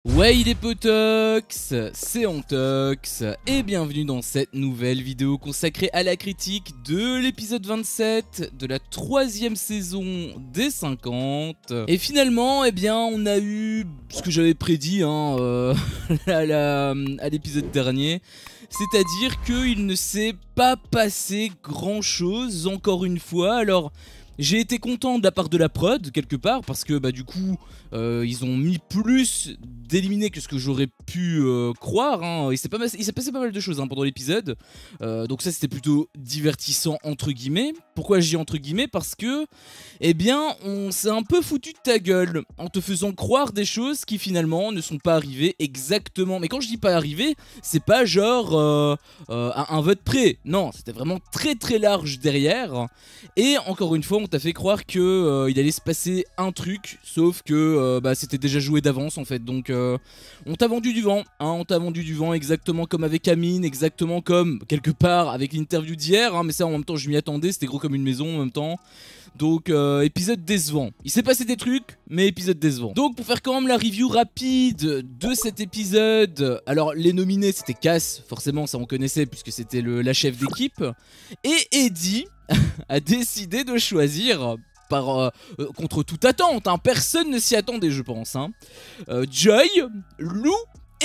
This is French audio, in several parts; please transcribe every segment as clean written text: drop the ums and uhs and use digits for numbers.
Ouais, il est potox, c'est Antox, et bienvenue dans cette nouvelle vidéo consacrée à la critique de l'épisode 27 de la 3e saison des 50. Et finalement, eh bien, on a eu ce que j'avais prédit à l'épisode dernier, c'est-à-dire qu'il ne s'est pas passé grand-chose encore une fois. Alors, j'ai été content de la part de la prod, quelque part, parce que du coup, ils ont mis plus d'éliminés que ce que j'aurais pu croire. Il s'est passé pas mal de choses pendant l'épisode. Donc ça, c'était plutôt divertissant, entre guillemets. Pourquoi je dis entre guillemets? Parce que, eh bien, on s'est un peu foutu de ta gueule en te faisant croire des choses qui finalement ne sont pas arrivées exactement. Mais quand je dis pas arrivées, c'est pas genre à un vote près. Non, c'était vraiment très très large derrière. Et encore une fois, on t'a fait croire que il allait se passer un truc, sauf que c'était déjà joué d'avance en fait. Donc on t'a vendu du vent, on t'a vendu du vent exactement comme avec Amine, exactement comme quelque part avec l'interview d'hier, mais ça en même temps je m'y attendais, c'était gros comme une maison en même temps. Donc épisode décevant. Il s'est passé des trucs, mais épisode décevant. Donc pour faire quand même la review rapide de cet épisode, alors les nominés c'était Cass, forcément ça on connaissait puisque c'était la chef d'équipe. Et Eddie a décidé de choisir contre toute attente, personne ne s'y attendait je pense, Joy, Lou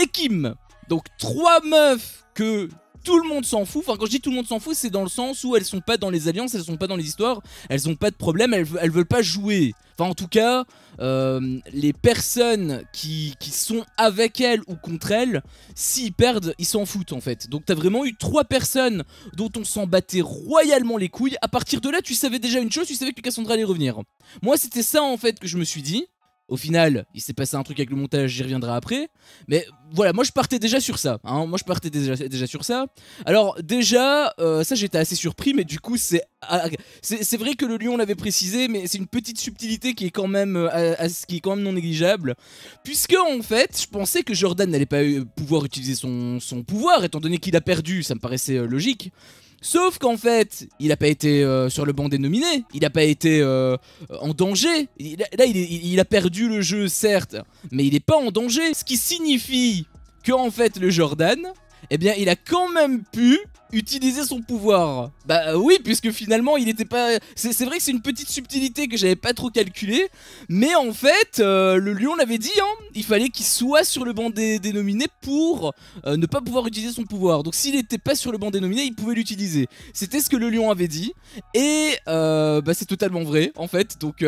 et Kim. Donc 3 meufs que tout le monde s'en fout. Enfin, quand je dis tout le monde s'en fout, c'est dans le sens où elles sont pas dans les alliances, elles sont pas dans les histoires, elles ont pas de problème, elles veulent pas jouer. Enfin, en tout cas, les personnes qui sont avec elles ou contre elles, s'ils perdent, ils s'en foutent en fait. Donc t'as vraiment eu 3 personnes dont on s'en battait royalement les couilles. À partir de là, tu savais déjà une chose, tu savais que Cassandra allait revenir. Moi, c'était ça en fait que je me suis dit. Au final, il s'est passé un truc avec le montage, j'y reviendrai après. Mais voilà, moi je partais déjà sur ça. Moi je partais déjà sur ça. Alors déjà, ça j'étais assez surpris, mais du coup c'est vrai que le lion l'avait précisé, mais c'est une petite subtilité qui est quand même, non négligeable. Puisque en fait, je pensais que Jordan n'allait pas pouvoir utiliser son pouvoir, étant donné qu'il a perdu, ça me paraissait logique. Sauf qu'en fait, il a pas été sur le banc des nominés, il a pas été en danger. Là, il a perdu le jeu, certes, mais il est pas en danger. Ce qui signifie que en fait, le Jordan, eh bien, il a quand même pu utiliser son pouvoir. Bah oui, puisque finalement il était pas... C'est vrai que c'est une petite subtilité que j'avais pas trop calculée, mais en fait le lion l'avait dit, il fallait qu'il soit sur le banc des nominés pour ne pas pouvoir utiliser son pouvoir. Donc s'il était pas sur le banc des nominés, il pouvait l'utiliser. C'était ce que le lion avait dit, et c'est totalement vrai en fait. Donc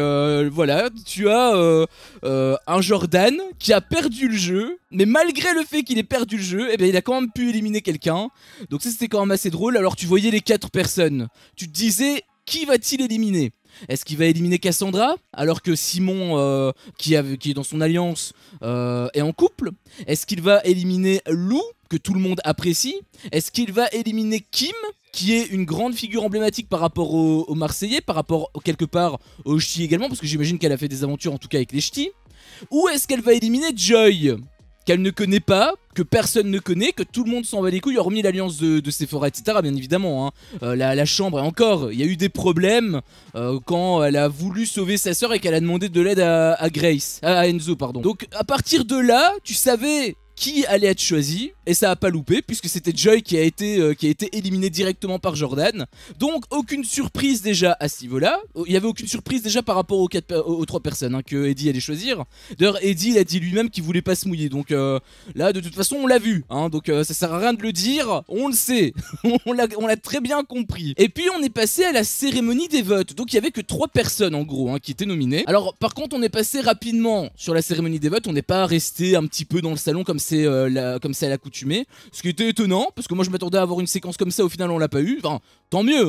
voilà, tu as un Jordan qui a perdu le jeu, mais malgré le fait qu'il ait perdu le jeu, eh bien, il a quand même pu éliminer quelqu'un. Donc ça c'était quand même assez drôle. Alors tu voyais les 4 personnes, tu te disais qui va-t-il éliminer? Est-ce qu'il va éliminer Cassandra alors que Simon qui est dans son alliance est en couple? Est-ce qu'il va éliminer Lou que tout le monde apprécie? Est-ce qu'il va éliminer Kim qui est une grande figure emblématique par rapport aux Marseillais, par rapport quelque part aux Ch'tis également, parce que j'imagine qu'elle a fait des aventures en tout cas avec les Ch'tis? Ou est-ce qu'elle va éliminer Joy, qu'elle ne connaît pas, que personne ne connaît, que tout le monde s'en va les couilles, hormis l'alliance de Sephora, etc. Bien évidemment, la chambre, et encore, il y a eu des problèmes quand elle a voulu sauver sa sœur et qu'elle a demandé de l'aide à Enzo, pardon. Donc à partir de là, tu savais qui allait être choisi, et ça a pas loupé, puisque c'était Joy qui a été éliminé directement par Jordan. Donc aucune surprise déjà à ce niveau-là. Il y avait aucune surprise déjà par rapport aux 3 personnes que Eddie allait choisir. D'ailleurs Eddie il a dit lui-même qu'il voulait pas se mouiller, donc là de toute façon on l'a vu, donc ça sert à rien de le dire, on le sait, on l'a très bien compris. Et puis on est passé à la cérémonie des votes, donc il y avait que 3 personnes en gros qui étaient nominées. Alors par contre on est passé rapidement sur la cérémonie des votes, on n'est pas resté un petit peu dans le salon comme c'est à l'accoutumée, ce qui était étonnant parce que moi je m'attendais à avoir une séquence comme ça, au final on l'a pas eu. Enfin tant mieux,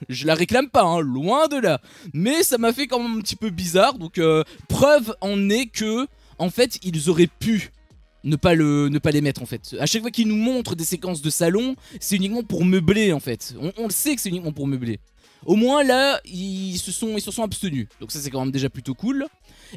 je la réclame pas, loin de là, mais ça m'a fait quand même un petit peu bizarre. Donc preuve en est que en fait ils auraient pu ne pas les mettre en fait. À chaque fois qu'ils nous montrent des séquences de salon, c'est uniquement pour meubler en fait. On le sait que c'est uniquement pour meubler. Au moins là, ils se sont abstenus. Donc ça c'est quand même déjà plutôt cool.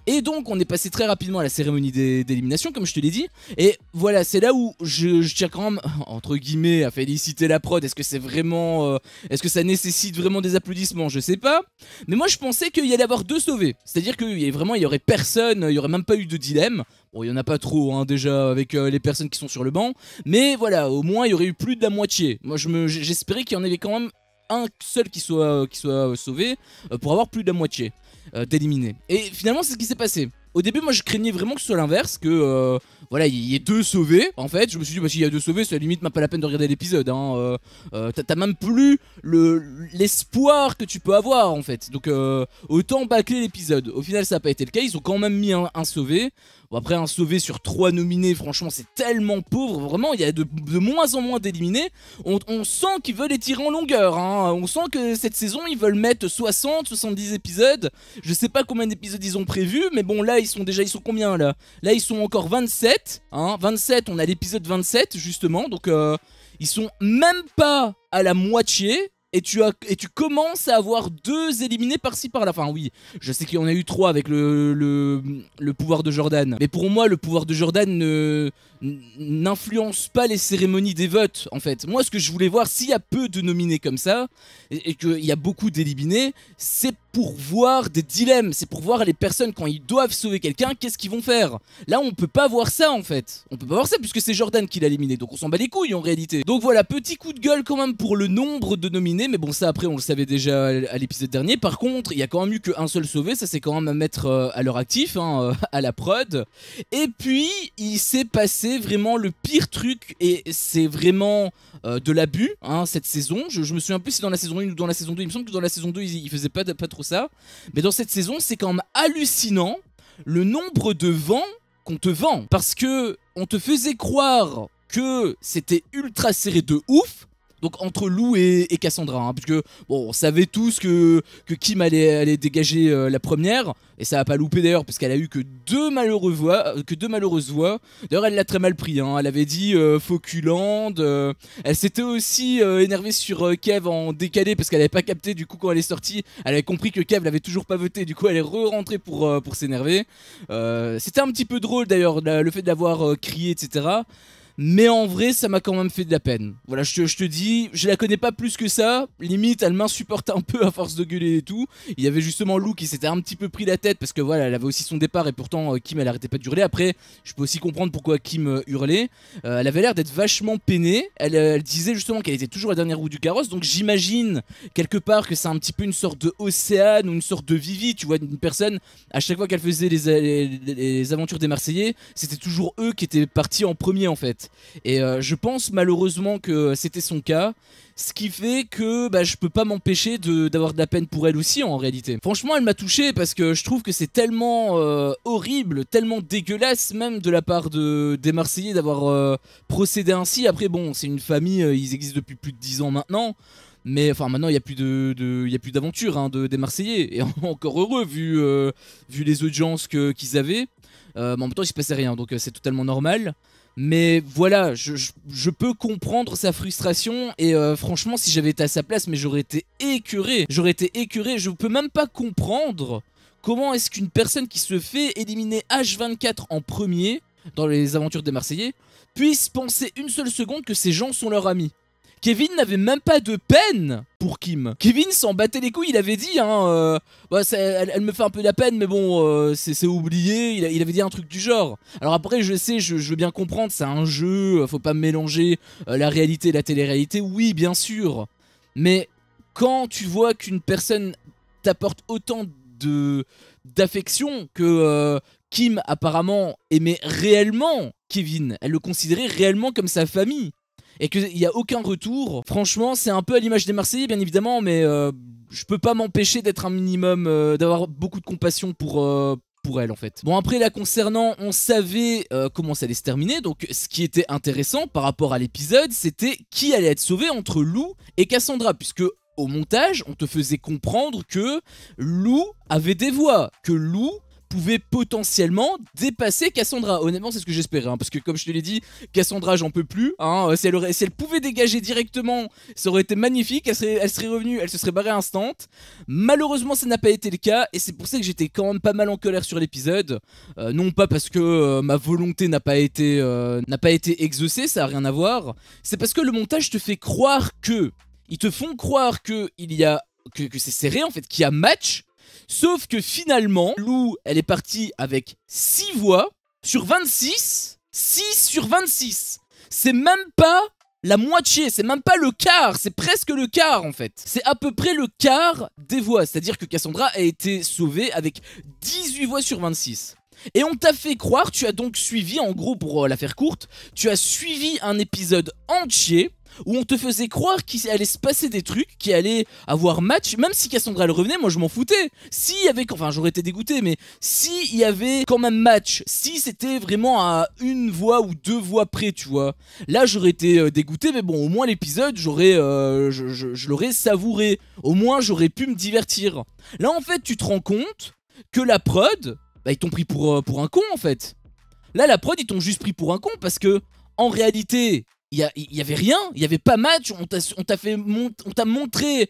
Et donc on est passé très rapidement à la cérémonie d'élimination, comme je te l'ai dit. Et voilà, c'est là où je tiens quand même, entre guillemets, à féliciter la prod. Est-ce que c'est vraiment... est-ce que ça nécessite vraiment des applaudissements? Je sais pas. Mais moi je pensais qu'il y allait avoir 2 sauvés. C'est-à-dire qu'il y aurait personne, il y aurait même pas eu de dilemme. Bon, il y en a pas trop hein, déjà avec les personnes qui sont sur le banc, mais voilà, au moins il y aurait eu plus de la moitié. Moi j'espérais qu'il y en avait quand même un seul qui soit sauvé pour avoir plus de la moitié d'éliminés. Et finalement c'est ce qui s'est passé. Au début moi je craignais vraiment que ce soit l'inverse, que voilà il y ait 2 sauvés. En fait je me suis dit bah s'il y a 2 sauvés ça limite même pas la peine de regarder l'épisode hein. T'as même plus l'espoir que tu peux avoir en fait. Donc autant bâcler l'épisode. Au final ça n'a pas été le cas, ils ont quand même mis un sauvé. Bon après un sauvé sur 3 nominés franchement c'est tellement pauvre. Vraiment il y a de moins en moins d'éliminés. On sent qu'ils veulent étirer en longueur hein. On sent que cette saison ils veulent mettre 60-70 épisodes. Je sais pas combien d'épisodes ils ont prévu, mais bon là ils sont combien là? Là ils sont encore 27 hein. 27, on a l'épisode 27 justement. Donc ils sont même pas à la moitié. Et tu commences à avoir 2 éliminés par-ci par-là. Enfin oui, je sais qu'il y en a eu 3 avec le pouvoir de Jordan. Mais pour moi, le pouvoir de Jordan n'influence pas les cérémonies des votes en fait. Moi ce que je voulais voir, s'il y a peu de nominés comme ça, et qu'il y a beaucoup d'éliminés, c'est pour voir des dilemmes. C'est pour voir les personnes quand ils doivent sauver quelqu'un, qu'est-ce qu'ils vont faire. Là on peut pas voir ça en fait. On peut pas voir ça puisque c'est Jordan qui l'a éliminé. Donc on s'en bat les couilles en réalité. Donc voilà, petit coup de gueule quand même pour le nombre de nominés. Mais bon ça après on le savait déjà à l'épisode dernier. Par contre il y a quand même eu qu'un seul sauvé. Ça c'est quand même à mettre à leur actif hein, à la prod. Et puis il s'est passé vraiment le pire truc. Et c'est vraiment de l'abus hein, cette saison. Je me souviens plus si dans la saison 1 ou dans la saison 2. Il me semble que dans la saison 2 ils faisaient pas trop ça. Mais dans cette saison c'est quand même hallucinant le nombre de vents qu'on te vend. Parce que on te faisait croire que c'était ultra serré de ouf. Donc entre Lou et Cassandra hein, puisque bon on savait tous que Kim allait dégager la première. Et ça a pas loupé d'ailleurs parce qu'elle a eu que deux malheureuses voix. D'ailleurs elle l'a très mal pris hein. Elle avait dit Fauculand. Elle s'était aussi énervée sur Kev en décalé parce qu'elle avait pas capté du coup quand elle est sortie. Elle avait compris que Kev l'avait toujours pas voté. Du coup elle est re-rentrée pour s'énerver. C'était un petit peu drôle d'ailleurs le fait d'avoir crié etc. Mais en vrai ça m'a quand même fait de la peine. Voilà je te dis, je la connais pas plus que ça. Limite elle m'insupporte un peu à force de gueuler et tout. Il y avait justement Lou qui s'était un petit peu pris la tête parce que voilà elle avait aussi son départ. Et pourtant Kim elle arrêtait pas de hurler. Après je peux aussi comprendre pourquoi Kim hurlait. Elle avait l'air d'être vachement peinée. Elle disait justement qu'elle était toujours la dernière roue du carrosse. Donc j'imagine quelque part que c'est un petit peu une sorte de Océane ou une sorte de Vivi. Tu vois une personne à chaque fois qu'elle faisait les aventures des Marseillais, c'était toujours eux qui étaient partis en premier en fait. Et je pense malheureusement que c'était son cas. Ce qui fait que bah, je peux pas m'empêcher d'avoir de la peine pour elle aussi en réalité. Franchement elle m'a touché parce que je trouve que c'est tellement horrible, tellement dégueulasse même de la part des Marseillais d'avoir procédé ainsi. Après bon c'est une famille, ils existent depuis plus de 10 ans maintenant. Mais enfin maintenant il n'y a plus d'aventure hein, des Marseillais. Et encore heureux vu les audiences qu'ils avaient. Mais en même temps il se passait rien donc c'est totalement normal. Mais voilà, je peux comprendre sa frustration. Et franchement si j'avais été à sa place, mais j'aurais été écœuré. Je peux même pas comprendre comment est-ce qu'une personne qui se fait éliminer H24 en premier dans les aventures des Marseillais puisse penser une seule seconde que ces gens sont leurs amis. Kevin n'avait même pas de peine pour Kim. Kevin s'en battait les couilles, il avait dit hein, bah, elle me fait un peu de la peine mais bon c'est oublié, il avait dit un truc du genre. Alors après je veux bien comprendre, c'est un jeu, faut pas mélanger la réalité et la télé-réalité, oui bien sûr. Mais quand tu vois qu'une personne t'apporte autant d'affection que Kim apparemment aimait réellement Kevin, elle le considérait réellement comme sa famille. Et qu'il n'y a aucun retour. Franchement c'est un peu à l'image des Marseillais bien évidemment. Mais je peux pas m'empêcher d'être un minimum d'avoir beaucoup de compassion pour elle en fait. Bon après là concernant, on savait comment ça allait se terminer. Donc ce qui était intéressant par rapport à l'épisode, c'était qui allait être sauvé entre Lou et Cassandra. Puisque au montage on te faisait comprendre que Lou avait des voix, que Lou pouvait potentiellement dépasser Cassandra. Honnêtement c'est ce que j'espérais hein, parce que comme je te l'ai dit, Cassandra j'en peux plus hein. Si elle pouvait dégager directement ça aurait été magnifique. Elle serait revenue, elle se serait barrée instant. Malheureusement ça n'a pas été le cas. Et c'est pour ça que j'étais quand même pas mal en colère sur l'épisode. Non pas parce que ma volonté n'a pas été exaucée, ça a rien à voir. C'est parce que le montage te fait croire que ils te font croire que c'est serré en fait, qu'il y a match. Sauf que finalement, Lou, elle est partie avec 6 voix. sur 26, 6 sur 26. C'est même pas la moitié, c'est même pas le quart, c'est presque le quart en fait. C'est à peu près le quart des voix, c'est-à-dire que Cassandra a été sauvée avec 18 voix sur 26. Et on t'a fait croire, tu as donc suivi, en gros pour la faire courte, tu as suivi un épisode entier où on te faisait croire qu'il allait se passer des trucs, qu'il allait avoir match, même si Cassandra elle revenait, moi je m'en foutais. S'il y avait, enfin j'aurais été dégoûté, mais s'il y avait quand même match, si c'était vraiment à une voix ou deux voix près, tu vois, là j'aurais été dégoûté, mais bon, au moins l'épisode, je l'aurais savouré, au moins j'aurais pu me divertir. Là en fait, tu te rends compte que la prod, bah ils t'ont pris pour un con en fait. Là la prod, ils t'ont juste pris pour un con parce que, en réalité... Il y avait rien, il y avait pas match, on t'a montré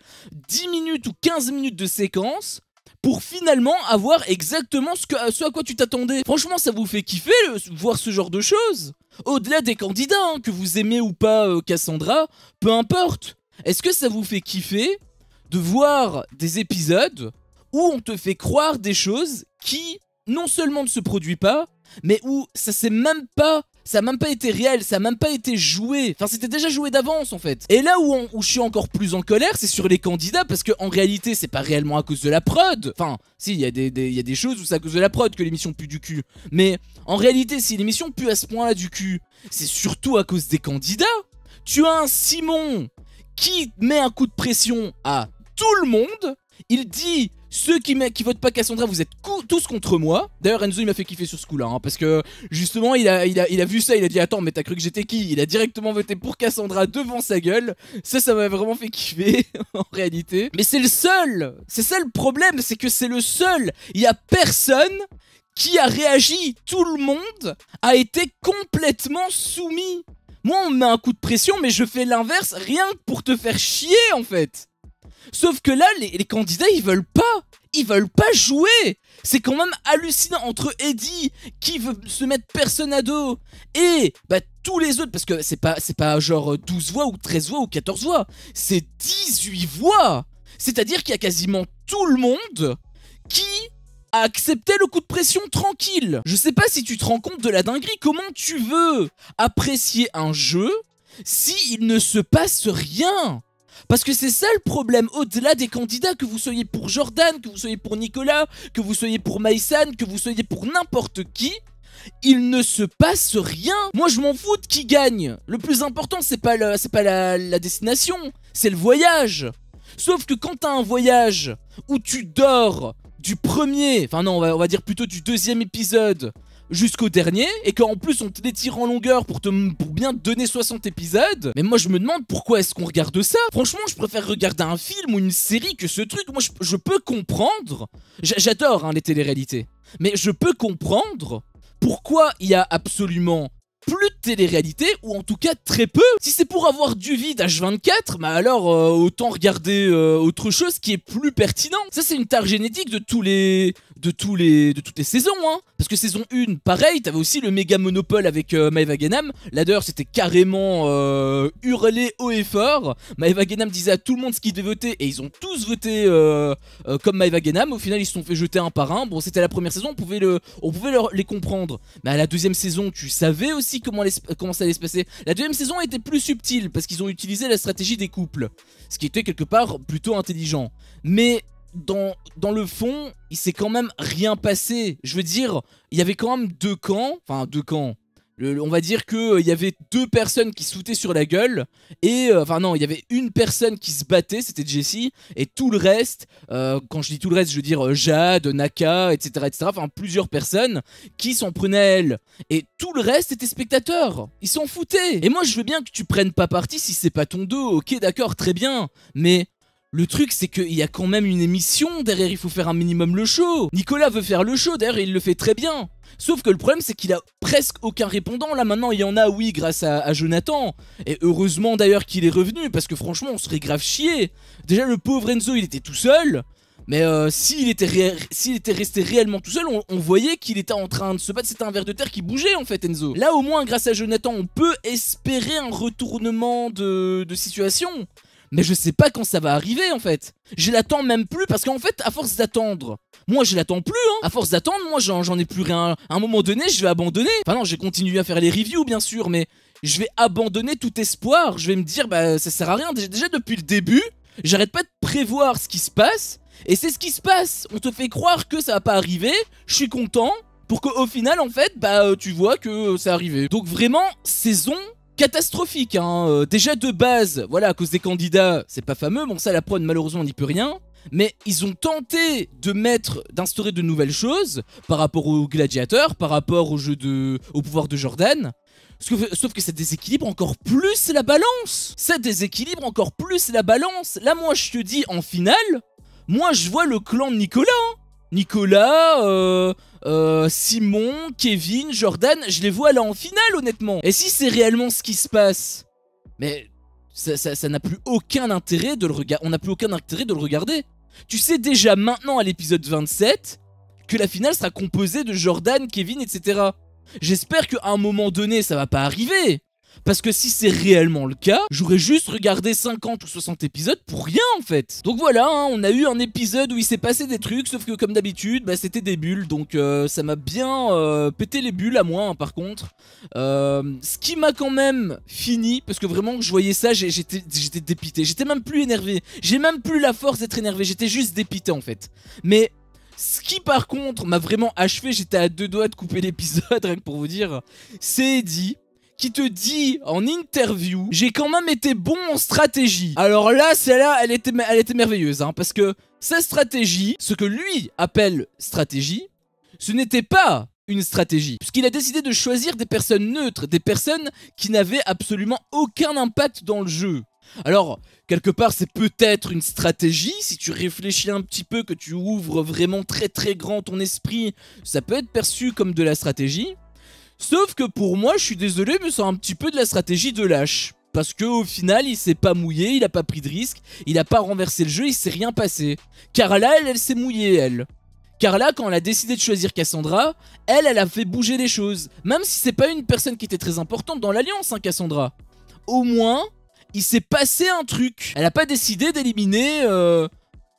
10 minutes ou 15 minutes de séquence pour finalement avoir exactement ce à quoi tu t'attendais. Franchement, ça vous fait kiffer voir ce genre de choses? Au-delà des candidats, hein, que vous aimez ou pas Cassandra, peu importe. Est-ce que ça vous fait kiffer de voir des épisodes où on te fait croire des choses qui non seulement ne se produisent pas, mais où ça a même pas été réel, ça a même pas été joué. Enfin, c'était déjà joué d'avance en fait. Et là où je suis encore plus en colère, c'est sur les candidats, parce que en réalité, c'est pas réellement à cause de la prod. Enfin, si, il y a des choses où c'est à cause de la prod que l'émission pue du cul. Mais en réalité, si l'émission pue à ce point-là du cul, c'est surtout à cause des candidats. Tu as un Simon qui met un coup de pression à tout le monde. Il dit... Ceux qui votent pas Cassandra, vous êtes tous contre moi. D'ailleurs, Enzo, il m'a fait kiffer sur ce coup-là, hein, parce que justement, il a vu ça, il a dit attends, mais t'as cru que j'étais qui? Il a directement voté pour Cassandra devant sa gueule. Ça m'a vraiment fait kiffer en réalité. Mais c'est le seul. C'est ça le problème, c'est que c'est le seul. Il y a personne qui a réagi. Tout le monde a été complètement soumis. Moi, on me met un coup de pression, mais je fais l'inverse, rien que pour te faire chier en fait. Sauf que là, les candidats, ils veulent pas jouer. C'est quand même hallucinant entre Eddie, qui veut se mettre personne à dos, et bah, tous les autres, parce que c'est pas genre 12 voix ou 13 voix ou 14 voix, c'est 18 voix. C'est-à-dire qu'il y a quasiment tout le monde qui a accepté le coup de pression tranquille. Je sais pas si tu te rends compte de la dinguerie. Comment tu veux apprécier un jeu si il ne se passe rien? Parce que c'est ça le problème, au-delà des candidats, que vous soyez pour Jordan, que vous soyez pour Nicolas, que vous soyez pour Maïsan, que vous soyez pour n'importe qui, il ne se passe rien. Moi je m'en fous de qui gagne. Le plus important c'est pas la destination, c'est le voyage. Sauf que quand t'as un voyage où tu dors du premier, enfin non on va dire plutôt du deuxième épisode jusqu'au dernier, et qu'en plus on te les tire en longueur pour bien te donner 60 épisodes, mais moi je me demande pourquoi est-ce qu'on regarde ça. Franchement je préfère regarder un film ou une série que ce truc. Moi je peux comprendre, j'adore hein, les téléréalités, mais je peux comprendre pourquoi il y a absolument plus de télé-réalité, ou en tout cas très peu. Si c'est pour avoir du vide H24, bah alors autant regarder autre chose qui est plus pertinent. Ça c'est une tare génétique de toutes les saisons, hein. Parce que saison 1, pareil, t'avais aussi le méga monopole avec Maeva Genam. Là d'ailleurs c'était carrément hurlé haut et fort. Maeva Genam disait à tout le monde ce qu'ils devaient voter, et ils ont tous voté comme Maeva Genam. Au final ils se sont fait jeter un par un. Bon, c'était la première saison, on pouvait les comprendre. Mais à la deuxième saison, tu savais aussi comment ça allait se passer. La deuxième saison était plus subtile, parce qu'ils ont utilisé la stratégie des couples, ce qui était quelque part plutôt intelligent. Mais dans le fond, il s'est quand même rien passé. Je veux dire, il y avait quand même deux camps. Enfin, deux camps. On va dire qu'il y avait deux personnes qui se foutaient sur la gueule. Et, enfin non, il y avait une personne qui se battait, c'était Jessie. Et tout le reste, quand je dis tout le reste, je veux dire Jade, Naka, etc. Enfin, plusieurs personnes qui s'en prenaient à elle. Et tout le reste était spectateurs. Ils s'en foutaient. Et moi, je veux bien que tu prennes pas parti si c'est pas ton dos. Ok, d'accord, très bien. Mais... le truc c'est qu'il y a quand même une émission derrière, il faut faire un minimum le show. Nicolas veut faire le show, d'ailleurs il le fait très bien. Sauf que le problème c'est qu'il a presque aucun répondant. Là maintenant il y en a, oui, grâce à Jonathan. Et heureusement d'ailleurs qu'il est revenu, parce que franchement on serait grave chié. Déjà le pauvre Enzo il était tout seul. Mais s'il était resté réellement tout seul, on voyait qu'il était en train de se battre. C'était un ver de terre qui bougeait en fait, Enzo. Là au moins grâce à Jonathan on peut espérer un retournement de situation. Mais je sais pas quand ça va arriver en fait. Je l'attends même plus parce qu'en fait, à force d'attendre, moi je l'attends plus hein. À force d'attendre, moi j'en ai plus rien. À un moment donné, je vais abandonner. Enfin non, je vais continuer à faire les reviews bien sûr, mais je vais abandonner tout espoir. Je vais me dire, bah ça sert à rien. Déjà depuis le début, j'arrête pas de prévoir ce qui se passe. Et c'est ce qui se passe. On te fait croire que ça va pas arriver. Je suis content. Pour qu'au final, en fait, bah tu vois que c'est arrivé. Donc vraiment, saison catastrophique hein. Déjà de base, voilà, à cause des candidats, c'est pas fameux. Bon ça la prod malheureusement on n'y peut rien. Mais ils ont tenté d'instaurer de nouvelles choses par rapport aux gladiateurs, par rapport au pouvoir de Jordan. Sauf que ça déséquilibre encore plus la balance. Ça déséquilibre encore plus la balance. Là moi je te dis en finale, moi je vois le clan de Nicolas hein. Nicolas, Simon, Kevin, Jordan, je les vois là en finale honnêtement. Et si c'est réellement ce qui se passe, mais ça n'a plus aucun intérêt de le regarder. On n'a plus aucun intérêt de le regarder. Tu sais déjà maintenant à l'épisode 27 que la finale sera composée de Jordan, Kevin, etc. J'espère qu'à un moment donné ça va pas arriver. Parce que si c'est réellement le cas, j'aurais juste regardé 50 ou 60 épisodes pour rien en fait. Donc voilà, hein, on a eu un épisode où il s'est passé des trucs, sauf que comme d'habitude, bah, c'était des bulles. Donc ça m'a bien pété les bulles à moi hein, par contre. Ce qui m'a quand même fini, parce que vraiment je voyais ça, j'étais dépité. J'étais même plus énervé. J'ai même plus la force d'être énervé, j'étais juste dépité en fait. Mais ce qui par contre m'a vraiment achevé, j'étais à deux doigts de couper l'épisode, rien que pour vous dire, c'est Eddie qui te dit en interview, j'ai quand même été bon en stratégie. Alors là, celle-là, elle était merveilleuse, hein, parce que sa stratégie, ce que lui appelle stratégie, ce n'était pas une stratégie, puisqu'il a décidé de choisir des personnes neutres, des personnes qui n'avaient absolument aucun impact dans le jeu. Alors, quelque part, c'est peut-être une stratégie, si tu réfléchis un petit peu, que tu ouvres vraiment très très grand ton esprit, ça peut être perçu comme de la stratégie. Sauf que pour moi, je suis désolé, mais c'est un petit peu de la stratégie de lâche. Parce qu'au final, il s'est pas mouillé, il a pas pris de risque, il a pas renversé le jeu, il s'est rien passé. Carla, elle s'est mouillée, elle. Carla, quand elle a décidé de choisir Cassandra, elle a fait bouger les choses. Même si c'est pas une personne qui était très importante dans l'alliance, hein, Cassandra. Au moins, il s'est passé un truc. Elle a pas décidé d'éliminer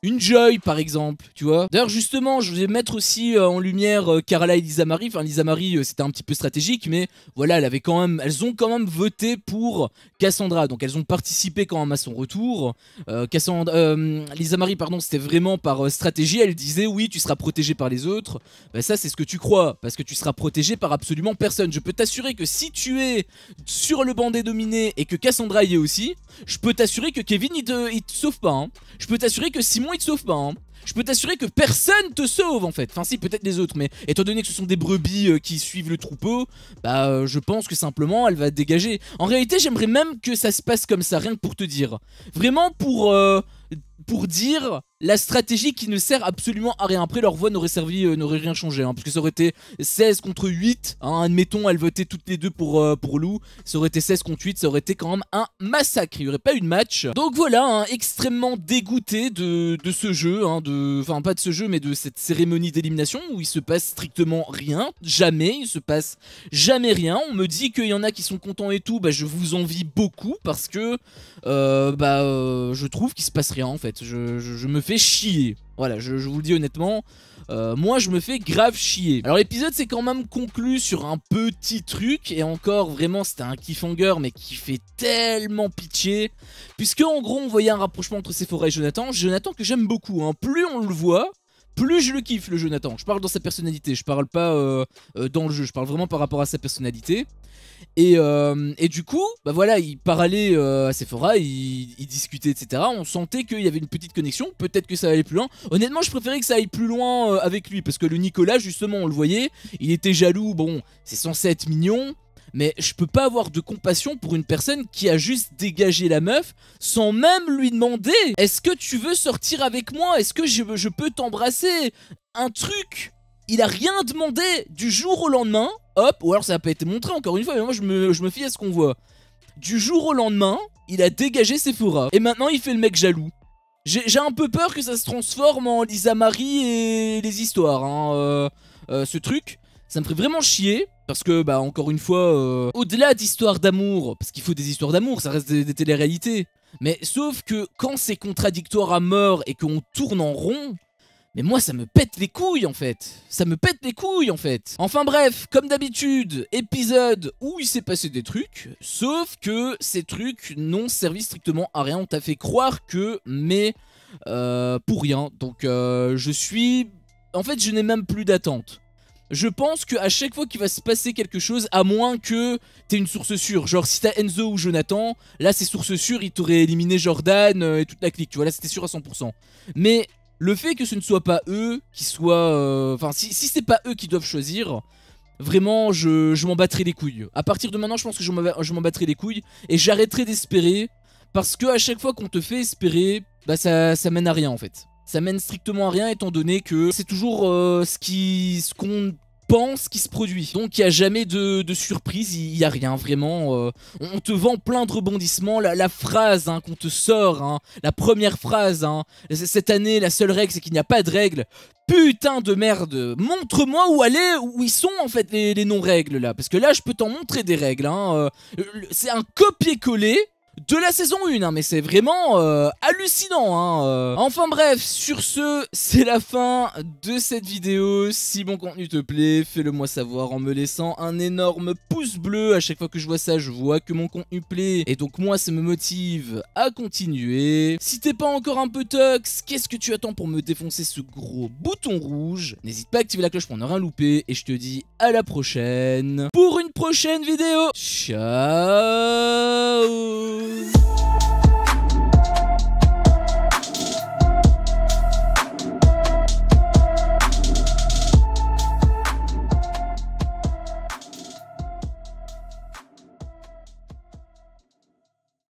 une Joy par exemple, tu vois. D'ailleurs justement, je vais mettre aussi en lumière Carla et Lisa Marie. Enfin Lisa Marie c'était un petit peu stratégique, mais voilà, elles ont quand même voté pour Cassandra. Donc elles ont participé quand même à son retour. Lisa Marie pardon, c'était vraiment par stratégie. Elle disait oui, tu seras protégé par les autres. Ben, ça c'est ce que tu crois, parce que tu seras protégé par absolument personne. Je peux t'assurer que si tu es sur le banc des dominés et que Cassandra y est aussi, je peux t'assurer que Kevin il te sauve pas hein. Je peux t'assurer que Simon il te sauve pas hein. Je peux t'assurer que personne te sauve en fait. Enfin si, peut-être les autres, mais étant donné que ce sont des brebis qui suivent le troupeau, bah je pense que simplement elle va dégager. En réalité j'aimerais même que ça se passe comme ça, rien que pour te dire. Vraiment pour dire la stratégie qui ne sert absolument à rien. Après leur voix n'aurait rien changé hein, parce que ça aurait été 16 contre 8 hein, admettons elles votaient toutes les deux pour Lou. Ça aurait été 16 contre 8, ça aurait été quand même un massacre. Il n'y aurait pas eu de match. Donc voilà, hein, extrêmement dégoûté de ce jeu hein, enfin pas de ce jeu mais de cette cérémonie d'élimination où il se passe strictement rien. Jamais, il se passe jamais rien. On me dit qu'il y en a qui sont contents et tout, bah je vous envie beaucoup parce que je trouve qu'il se passe rien en fait. Je me fais chier. Voilà, je vous le dis honnêtement. Moi je me fais grave chier. Alors l'épisode s'est quand même conclu sur un petit truc. Et encore vraiment c'était un cliffhanger mais qui fait tellement pitié. Puisque en gros on voyait un rapprochement entre Sephora et Jonathan. Jonathan que j'aime beaucoup hein. Plus on le voit, plus je le kiffe le Jonathan. Je parle dans sa personnalité, je parle pas dans le jeu. Je parle vraiment par rapport à sa personnalité. Et du coup, bah voilà, il parlait à Sephora, il discutait, etc. On sentait qu'il y avait une petite connexion, peut-être que ça allait plus loin. Honnêtement, je préférais que ça aille plus loin avec lui, parce que le Nicolas, justement, on le voyait, il était jaloux, bon, c'est censé être mignon, mais je peux pas avoir de compassion pour une personne qui a juste dégagé la meuf sans même lui demander « Est-ce que tu veux sortir avec moi? Est-ce que je peux t'embrasser ?» Un truc. Il a rien demandé du jour au lendemain, hop, ou alors ça n'a pas été montré encore une fois, mais moi je me fie à ce qu'on voit. Du jour au lendemain, il a dégagé Sephora, et maintenant il fait le mec jaloux. J'ai un peu peur que ça se transforme en Lisa Marie et les histoires, hein, ce truc. Ça me ferait vraiment chier, parce que, bah, encore une fois, au-delà d'histoires d'amour, parce qu'il faut des histoires d'amour, ça reste des téléréalités. Mais sauf que quand c'est contradictoire à mort et qu'on tourne en rond, mais moi ça me pète les couilles en fait. Ça me pète les couilles en fait. Enfin bref, comme d'habitude, épisode où il s'est passé des trucs, sauf que ces trucs n'ont servi strictement à rien. On t'a fait croire que, mais pour rien. Donc je suis... En fait je n'ai même plus d'attente. Je pense qu'à chaque fois qu'il va se passer quelque chose, à moins que t'aies une source sûre, genre si t'as Enzo ou Jonathan, là c'est source sûre, ils t'auraient éliminé Jordan et toute la clique, tu vois, là c'était sûr à 100%. Mais le fait que ce ne soit pas eux qui soient... Enfin, si c'est pas eux qui doivent choisir, vraiment, je m'en battrai les couilles. À partir de maintenant, je pense que je m'en battrai les couilles et j'arrêterai d'espérer, parce que à chaque fois qu'on te fait espérer, bah ça mène à rien en fait. Ça mène strictement à rien étant donné que c'est toujours ce qu'on pense qui se produit. Donc il n'y a jamais de surprise, il n'y a rien vraiment. On te vend plein de rebondissements. La phrase hein, qu'on te sort, hein, la première phrase, hein, cette année la seule règle c'est qu'il n'y a pas de règle. Putain de merde, montre-moi où ils sont en fait les non-règles là. Parce que là je peux t'en montrer des règles. Hein, c'est un copier-coller de la saison 1, hein, mais c'est vraiment hallucinant. Hein, Enfin bref, sur ce, c'est la fin de cette vidéo. Si mon contenu te plaît, fais-le moi savoir en me laissant un énorme pouce bleu. À chaque fois que je vois ça, je vois que mon contenu plaît. Et donc moi, ça me motive à continuer. Si t'es pas encore un peu tox, qu'est-ce que tu attends pour me défoncer ce gros bouton rouge? N'hésite pas à activer la cloche pour ne rien louper. Et je te dis à la prochaine pour une prochaine vidéo. Ciao.